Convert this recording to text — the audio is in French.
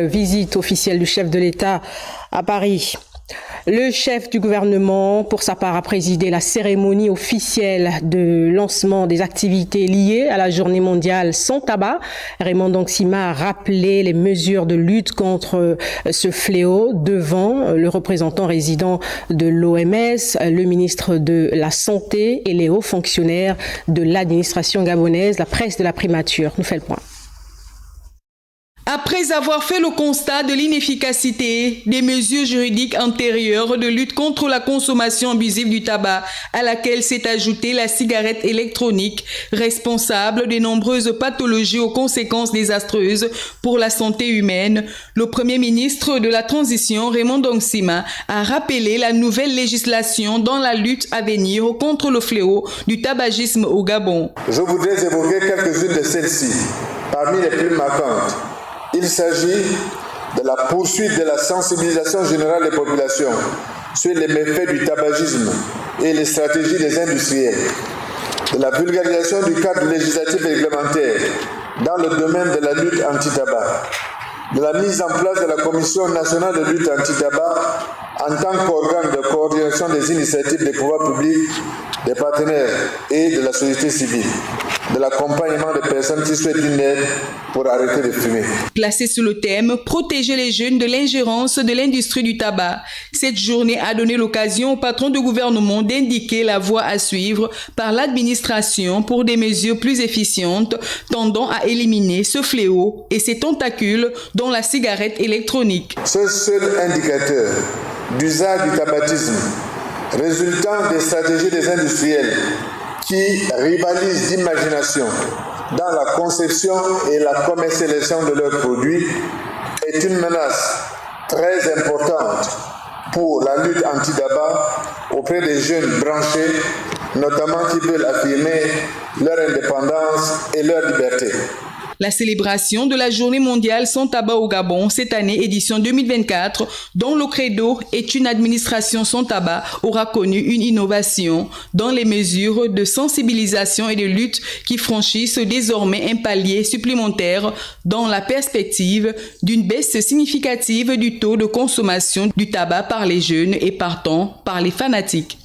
Visite officielle du chef de l'État à Paris. Le chef du gouvernement, pour sa part, a présidé la cérémonie officielle de lancement des activités liées à la journée mondiale sans tabac. Raymond Ndongsima a rappelé les mesures de lutte contre ce fléau devant le représentant résident de l'OMS, le ministre de la Santé et les hauts fonctionnaires de l'administration gabonaise. La presse de la primature nous fait le point. Après avoir fait le constat de l'inefficacité des mesures juridiques antérieures de lutte contre la consommation abusive du tabac, à laquelle s'est ajoutée la cigarette électronique, responsable de nombreuses pathologies aux conséquences désastreuses pour la santé humaine, le Premier ministre de la Transition, Raymond Ndongsima, a rappelé la nouvelle législation dans la lutte à venir contre le fléau du tabagisme au Gabon. Je voudrais évoquer quelques-unes de celles-ci, parmi les plus marquantes. Il s'agit de la poursuite de la sensibilisation générale des populations sur les méfaits du tabagisme et les stratégies des industriels, de la vulgarisation du cadre législatif et réglementaire dans le domaine de la lutte anti-tabac, de la mise en place de la Commission nationale de lutte anti-tabac en tant qu'organe de coordination des initiatives des pouvoirs publics, des partenaires et de la société civile, de l'accompagnement des personnes qui souhaitent une aide pour arrêter de fumer. Placé sous le thème « Protéger les jeunes de l'ingérence de l'industrie du tabac », cette journée a donné l'occasion au patron de gouvernement d'indiquer la voie à suivre par l'administration pour des mesures plus efficientes tendant à éliminer ce fléau et ses tentacules dont la cigarette électronique. Ce seul indicateur d'usage du tabagisme résultant des stratégies des industriels qui rivalisent d'imagination dans la conception et la commercialisation de leurs produits est une menace très importante pour la lutte anti-tabac auprès des jeunes branchés, notamment qui veulent affirmer leur indépendance et leur liberté. La célébration de la Journée mondiale sans tabac au Gabon, cette année, édition 2024, dont le credo est une administration sans tabac, aura connu une innovation dans les mesures de sensibilisation et de lutte qui franchissent désormais un palier supplémentaire dans la perspective d'une baisse significative du taux de consommation du tabac par les jeunes et partant par les fanatiques.